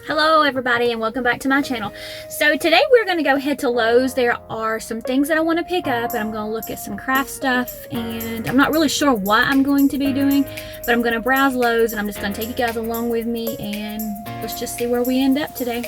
Hello everybody and welcome back to my channel. So today we're going to go head to Lowe's. There are some things that I want to pick up and I'm going to look at some craft stuff, and I'm not really sure what I'm going to be doing, but I'm going to browse Lowe's and I'm just going to take you guys along with me and let's just see where we end up today.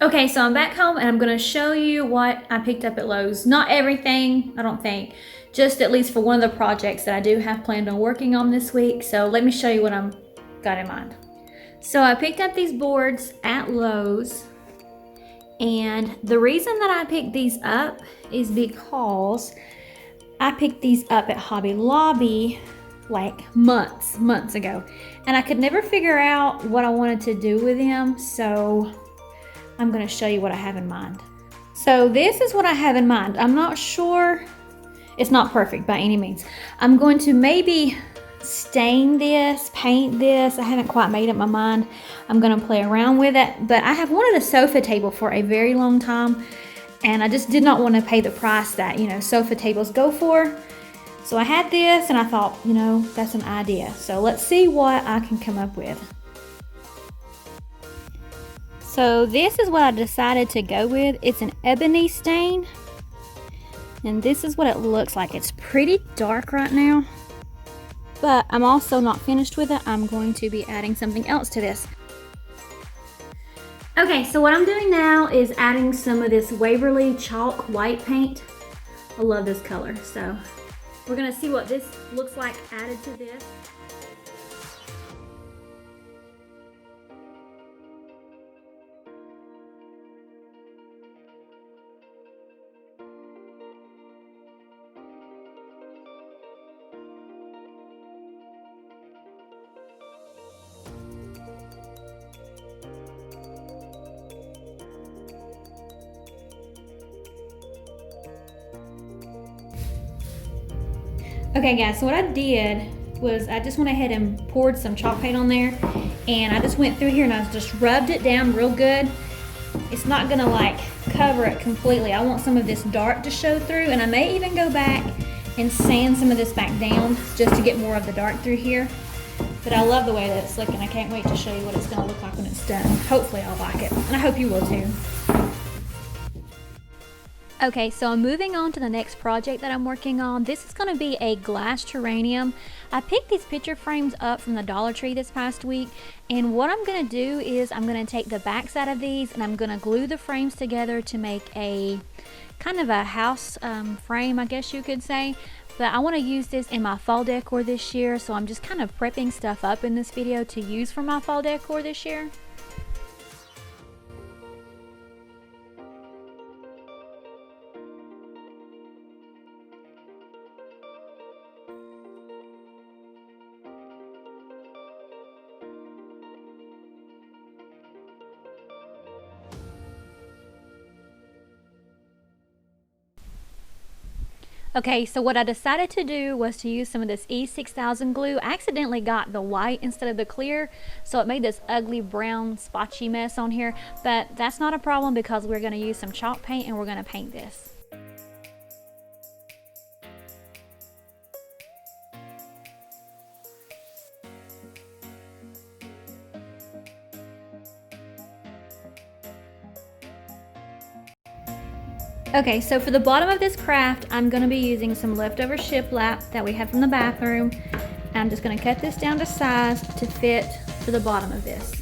Okay, so I'm back home and I'm gonna show you what I picked up at Lowe's. Not everything, I don't think, just at least for one of the projects that I do have planned on working on this week. So let me show you what I'm got in mind. So I picked up these boards at Lowe's, and the reason that I picked these up is because I picked these up at Hobby Lobby like months ago, and I could never figure out what I wanted to do with them, so I'm going to show you what I have in mind. So this is what I have in mind. I'm not sure, it's not perfect by any means. I'm going to maybe stain this, paint this. I haven't quite made up my mind. I'm going to play around with it, but I have wanted a sofa table for a very long time, and I just did not want to pay the price that, sofa tables go for. So I had this and I thought, that's an idea. So let's see what I can come up with. So this is what I decided to go with. It's an ebony stain, and this is what it looks like. It's pretty dark right now, but I'm also not finished with it. I'm going to be adding something else to this. Okay, so what I'm doing now is adding some of this Waverly chalk white paint. I love this color, so we're gonna see what this looks like added to this. Okay guys, so what I did was I just went ahead and poured some chalk paint on there, and I just went through here and I just rubbed it down real good. It's not gonna like cover it completely. I want some of this dark to show through, and I may even go back and sand some of this back down just to get more of the dark through here. But I love the way that it's looking. I can't wait to show you what it's gonna look like when it's done. Hopefully I'll like it, and I hope you will too. Okay, so I'm moving on to the next project that I'm working on. This is going to be a glass terrarium. I picked these picture frames up from the Dollar Tree this past week, and what I'm going to do is I'm going to take the backs out of these and I'm going to glue the frames together to make a kind of a house frame, I guess you could say. But I want to use this in my fall decor this year, so I'm just kind of prepping stuff up in this video to use for my fall decor this year. Okay, so what I decided to do was to use some of this E6000 glue. I accidentally got the white instead of the clear, so it made this ugly brown spotchy mess on here, but that's not a problem because we're going to use some chalk paint and we're going to paint this. Okay, so for the bottom of this craft, I'm going to be using some leftover shiplap that we had from the bathroom. I'm just going to cut this down to size to fit for the bottom of this.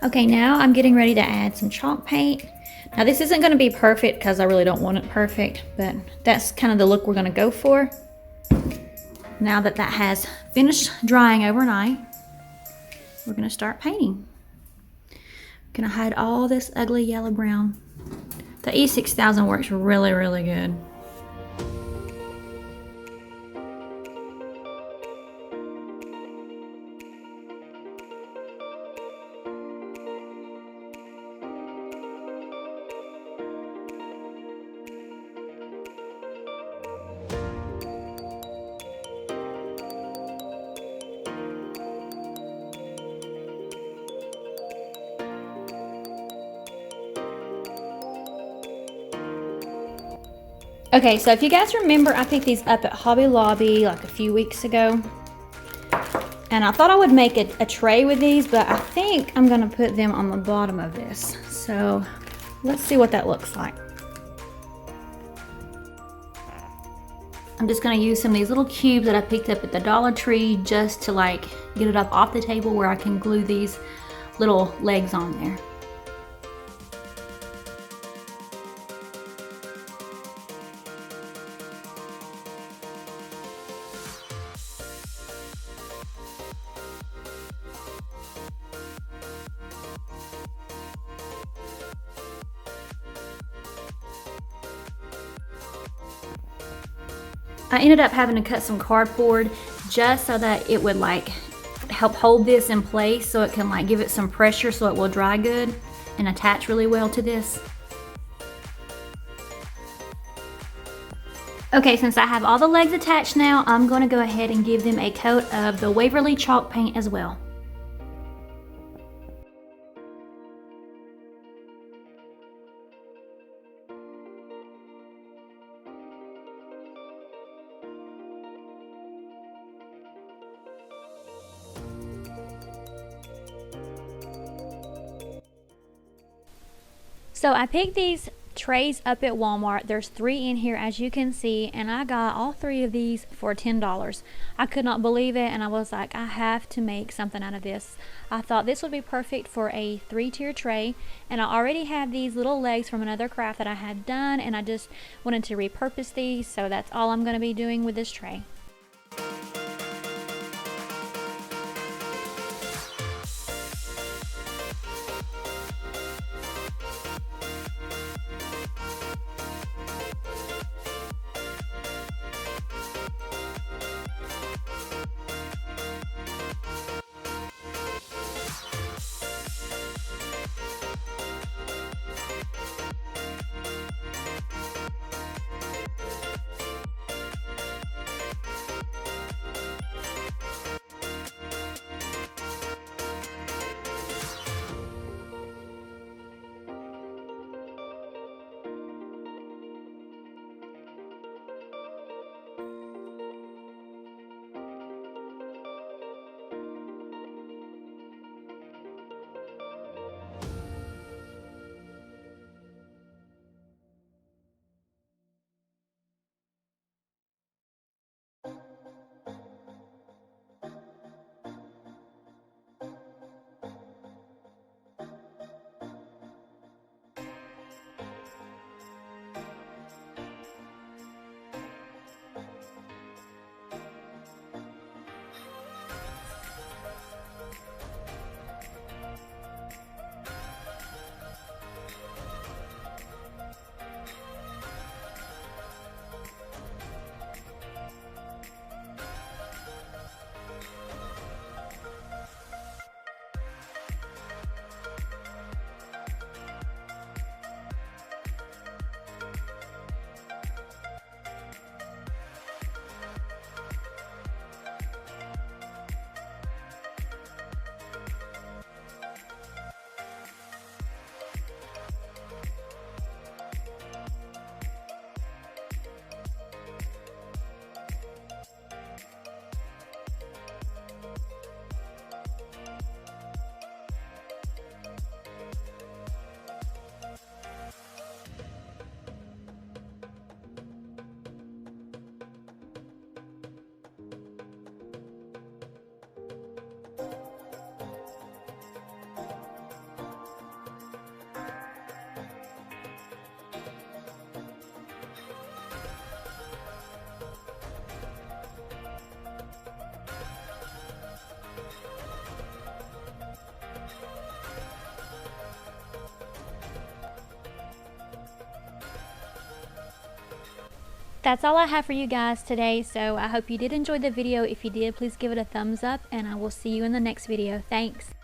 Okay, now I'm getting ready to add some chalk paint. Now this isn't going to be perfect because I really don't want it perfect, but that's kind of the look we're going to go for. Now that that has finished drying overnight, we're going to start painting. I'm going to hide all this ugly yellow brown. The E6000 works really, really good. Okay, so if you guys remember, I picked these up at Hobby Lobby like a few weeks ago. And I thought I would make a tray with these, but I think I'm gonna put them on the bottom of this. So let's see what that looks like. I'm just gonna use some of these little cubes that I picked up at the Dollar Tree just to like get it up off the table where I can glue these little legs on there. I ended up having to cut some cardboard just so that it would like help hold this in place, so it can like give it some pressure so it will dry good and attach really well to this. Okay, since I have all the legs attached now, I'm going to go ahead and give them a coat of the Waverly chalk paint as well. So I picked these trays up at Walmart. There's 3 in here, as you can see, and I got all 3 of these for $10. I could not believe it, and I was like, I have to make something out of this. I thought this would be perfect for a 3-tier tray, and I already had these little legs from another craft that I had done, and I just wanted to repurpose these, so that's all I'm going to be doing with this tray. That's all I have for you guys today, so I hope you did enjoy the video. If you did, please give it a thumbs up, and I will see you in the next video. Thanks.